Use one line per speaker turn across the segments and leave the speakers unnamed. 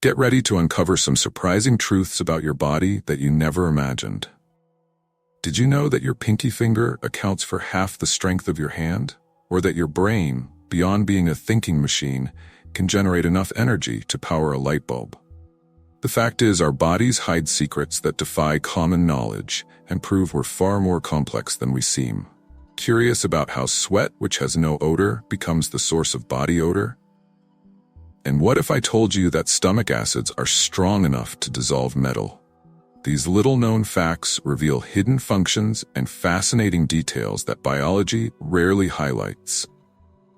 Get ready to uncover some surprising truths about your body that you never imagined. Did you know that your pinky finger accounts for half the strength of your hand? Or that your brain, beyond being a thinking machine, can generate enough energy to power a light bulb? The fact is, our bodies hide secrets that defy common knowledge and prove we're far more complex than we seem. Curious about how sweat, which has no odor, becomes the source of body odor? And what if I told you that stomach acids are strong enough to dissolve metal? These little-known facts reveal hidden functions and fascinating details that biology rarely highlights.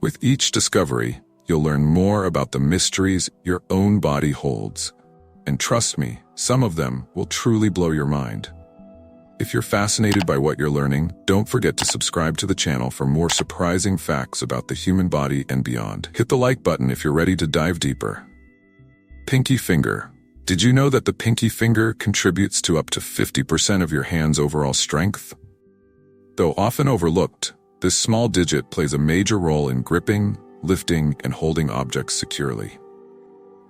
With each discovery, you'll learn more about the mysteries your own body holds. And trust me, some of them will truly blow your mind. If you're fascinated by what you're learning, don't forget to subscribe to the channel for more surprising facts about the human body and beyond. Hit the like button if you're ready to dive deeper. Pinky finger. Did you know that the pinky finger contributes to up to 50% of your hand's overall strength? Though often overlooked, this small digit plays a major role in gripping, lifting, and holding objects securely.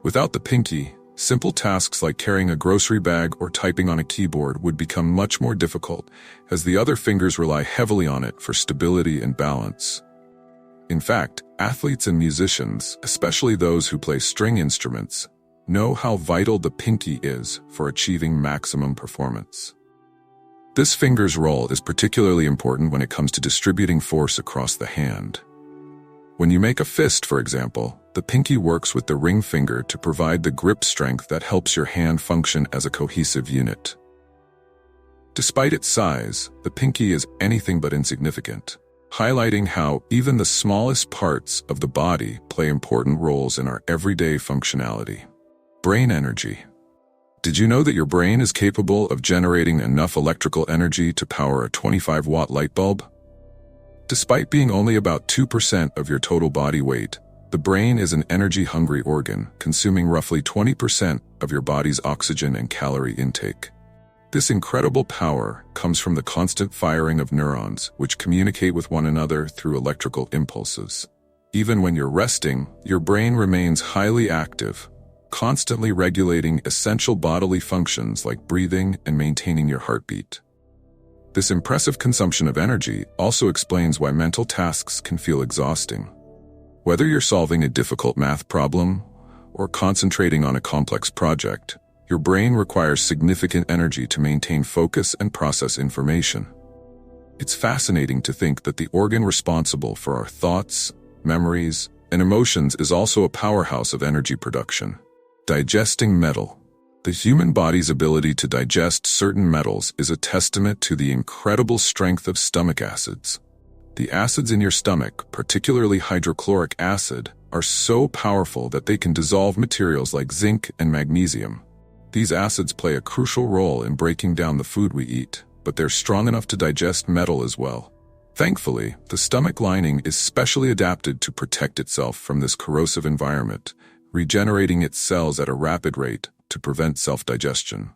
Without the pinky, simple tasks like carrying a grocery bag or typing on a keyboard would become much more difficult, as the other fingers rely heavily on it for stability and balance. In fact, athletes and musicians, especially those who play string instruments, know how vital the pinky is for achieving maximum performance. This finger's role is particularly important when it comes to distributing force across the hand. When you make a fist, for example, the pinky works with the ring finger to provide the grip strength that helps your hand function as a cohesive unit. Despite its size, the pinky is anything but insignificant, highlighting how even the smallest parts of the body play important roles in our everyday functionality. Brain energy. Did you know that your brain is capable of generating enough electrical energy to power a 25-watt light bulb? Despite being only about 2% of your total body weight, the brain is an energy-hungry organ, consuming roughly 20% of your body's oxygen and calorie intake. This incredible power comes from the constant firing of neurons, which communicate with one another through electrical impulses. Even when you're resting, your brain remains highly active, constantly regulating essential bodily functions like breathing and maintaining your heartbeat. This impressive consumption of energy also explains why mental tasks can feel exhausting. Whether you're solving a difficult math problem or concentrating on a complex project, your brain requires significant energy to maintain focus and process information. It's fascinating to think that the organ responsible for our thoughts, memories, and emotions is also a powerhouse of energy production. Digesting metal. The human body's ability to digest certain metals is a testament to the incredible strength of stomach acids. The acids in your stomach, particularly hydrochloric acid, are so powerful that they can dissolve materials like zinc and magnesium. These acids play a crucial role in breaking down the food we eat, but they're strong enough to digest metal as well. Thankfully, the stomach lining is specially adapted to protect itself from this corrosive environment, regenerating its cells at a rapid rate to prevent self-digestion.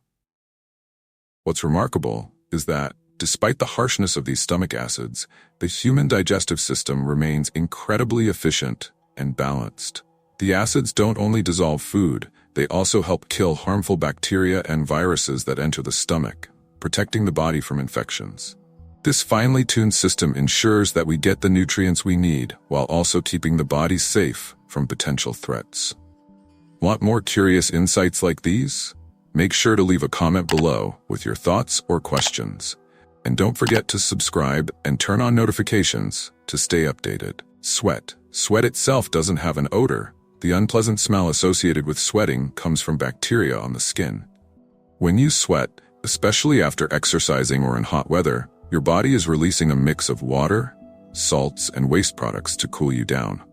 What's remarkable is that, despite the harshness of these stomach acids, the human digestive system remains incredibly efficient and balanced. The acids don't only dissolve food, they also help kill harmful bacteria and viruses that enter the stomach, protecting the body from infections. This finely tuned system ensures that we get the nutrients we need while also keeping the body safe from potential threats. Want more curious insights like these? Make sure to leave a comment below with your thoughts or questions. And don't forget to subscribe and turn on notifications to stay updated. Sweat. Sweat itself doesn't have an odor. The unpleasant smell associated with sweating comes from bacteria on the skin. When you sweat, especially after exercising or in hot weather, your body is releasing a mix of water, salts, and waste products to cool you down.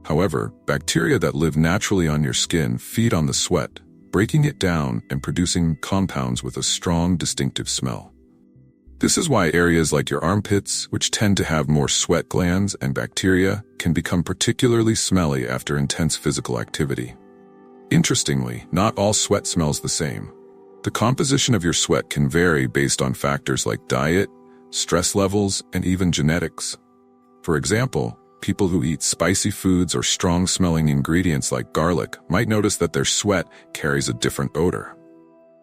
However, bacteria that live naturally on your skin feed on the sweat, breaking it down and producing compounds with a strong, distinctive smell. This is why areas like your armpits, which tend to have more sweat glands and bacteria, can become particularly smelly after intense physical activity. Interestingly, not all sweat smells the same. The composition of your sweat can vary based on factors like diet, stress levels, and even genetics. For example, people who eat spicy foods or strong-smelling ingredients like garlic might notice that their sweat carries a different odor.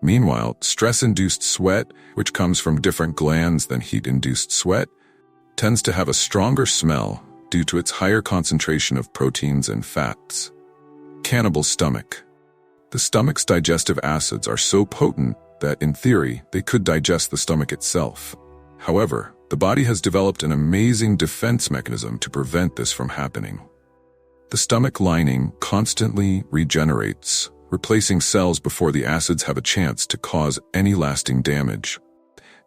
Meanwhile, stress-induced sweat, which comes from different glands than heat-induced sweat, tends to have a stronger smell due to its higher concentration of proteins and fats. Cannibal stomach. The stomach's digestive acids are so potent that, in theory, they could digest the stomach itself. However, the body has developed an amazing defense mechanism to prevent this from happening. The stomach lining constantly regenerates, replacing cells before the acids have a chance to cause any lasting damage.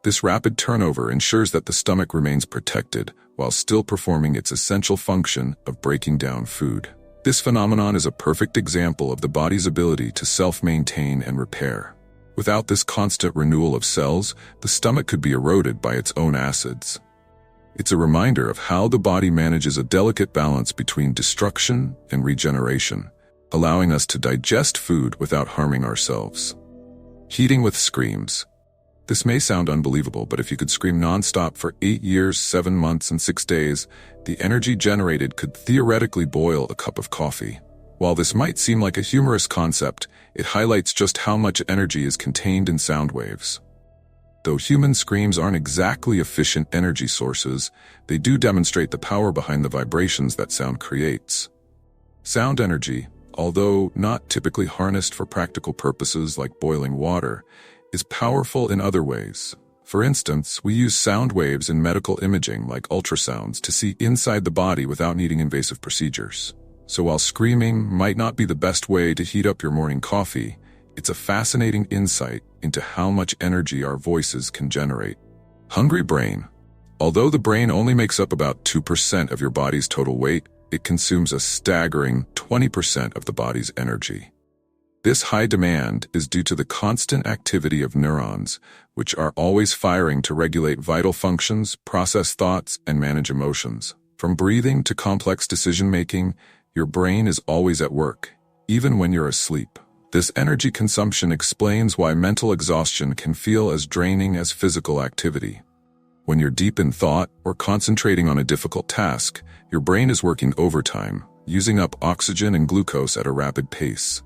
This rapid turnover ensures that the stomach remains protected while still performing its essential function of breaking down food. This phenomenon is a perfect example of the body's ability to self-maintain and repair. Without this constant renewal of cells, the stomach could be eroded by its own acids. It's a reminder of how the body manages a delicate balance between destruction and regeneration, allowing us to digest food without harming ourselves. Heating with screams. This may sound unbelievable, but if you could scream nonstop for 8 years, 7 months, and 6 days, the energy generated could theoretically boil a cup of coffee. While this might seem like a humorous concept, it highlights just how much energy is contained in sound waves. Though human screams aren't exactly efficient energy sources, they do demonstrate the power behind the vibrations that sound creates. Sound energy, although not typically harnessed for practical purposes like boiling water, is powerful in other ways. For instance, we use sound waves in medical imaging like ultrasounds to see inside the body without needing invasive procedures. So while screaming might not be the best way to heat up your morning coffee, it's a fascinating insight into how much energy our voices can generate. Hungry brain. Although the brain only makes up about 2% of your body's total weight, it consumes a staggering 20% of the body's energy. This high demand is due to the constant activity of neurons, which are always firing to regulate vital functions, process thoughts, and manage emotions. From breathing to complex decision-making, your brain is always at work, even when you're asleep. This energy consumption explains why mental exhaustion can feel as draining as physical activity. When you're deep in thought or concentrating on a difficult task, your brain is working overtime, using up oxygen and glucose at a rapid pace.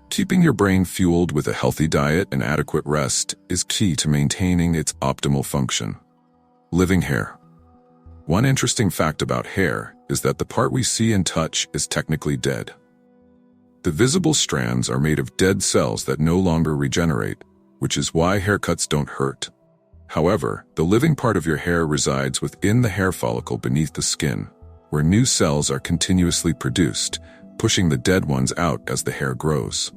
Keeping your brain fueled with a healthy diet and adequate rest is key to maintaining its optimal function. Living hair. One interesting fact about hair is that the part we see and touch is technically dead. The visible strands are made of dead cells that no longer regenerate, which is why haircuts don't hurt. However, the living part of your hair resides within the hair follicle beneath the skin, where new cells are continuously produced, pushing the dead ones out as the hair grows.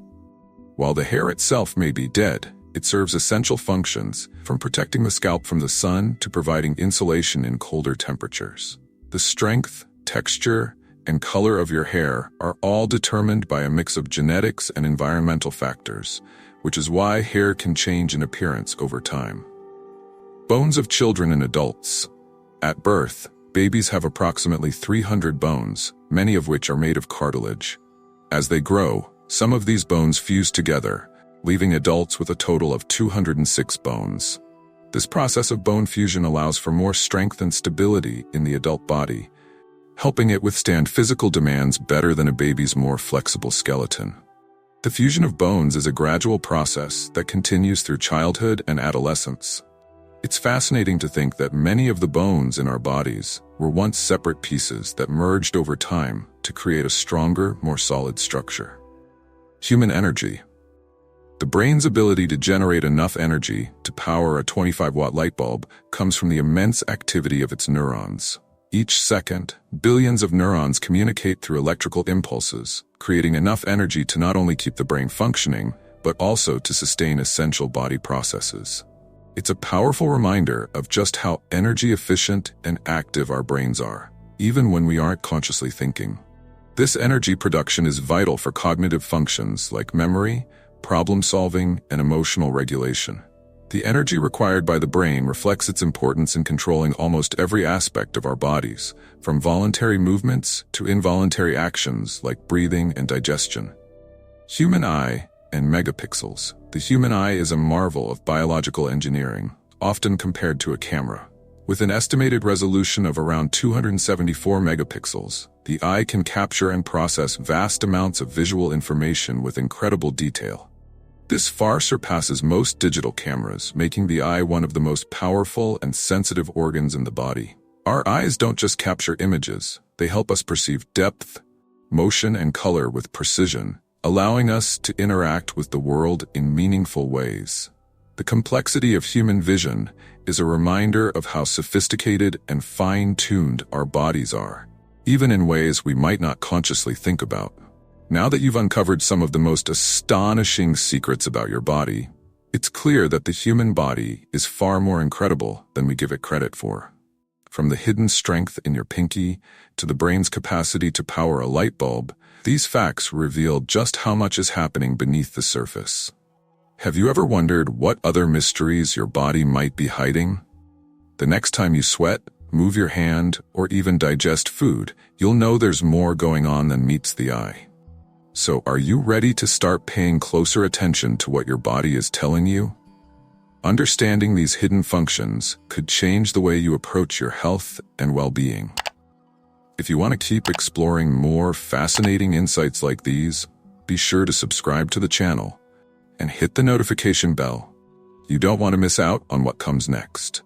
While the hair itself may be dead, it serves essential functions, from protecting the scalp from the sun to providing insulation in colder temperatures. The strength, texture, and color of your hair are all determined by a mix of genetics and environmental factors, which is why hair can change in appearance over time. Bones of children and adults. At birth, babies have approximately 300 bones, many of which are made of cartilage. As they grow, some of these bones fuse together, leaving adults with a total of 206 bones. This process of bone fusion allows for more strength and stability in the adult body, helping it withstand physical demands better than a baby's more flexible skeleton. The fusion of bones is a gradual process that continues through childhood and adolescence. It's fascinating to think that many of the bones in our bodies were once separate pieces that merged over time to create a stronger, more solid structure. Human energy. The brain's ability to generate enough energy to power a 25-watt light bulb comes from the immense activity of its neurons. Each second, billions of neurons communicate through electrical impulses, creating enough energy to not only keep the brain functioning, but also to sustain essential body processes. It's a powerful reminder of just how energy efficient and active our brains are, even when we aren't consciously thinking. This energy production is vital for cognitive functions like memory, problem-solving, and emotional regulation. The energy required by the brain reflects its importance in controlling almost every aspect of our bodies, from voluntary movements to involuntary actions like breathing and digestion. Human eye and megapixels. The human eye is a marvel of biological engineering, often compared to a camera. With an estimated resolution of around 274 megapixels, The eye can capture and process vast amounts of visual information with incredible detail. This far surpasses most digital cameras, making the eye one of the most powerful and sensitive organs in the body. Our eyes don't just capture images, they help us perceive depth, motion, and color with precision, allowing us to interact with the world in meaningful ways. The complexity of human vision is a reminder of how sophisticated and fine-tuned our bodies are, even in ways we might not consciously think about. Now that you've uncovered some of the most astonishing secrets about your body, it's clear that the human body is far more incredible than we give it credit for. From the hidden strength in your pinky to the brain's capacity to power a light bulb, these facts reveal just how much is happening beneath the surface. Have you ever wondered what other mysteries your body might be hiding? The next time you sweat, move your hand, or even digest food, you'll know there's more going on than meets the eye. So, are you ready to start paying closer attention to what your body is telling you? Understanding these hidden functions could change the way you approach your health and well-being. If you want to keep exploring more fascinating insights like these, be sure to subscribe to the channel and hit the notification bell. You don't want to miss out on what comes next.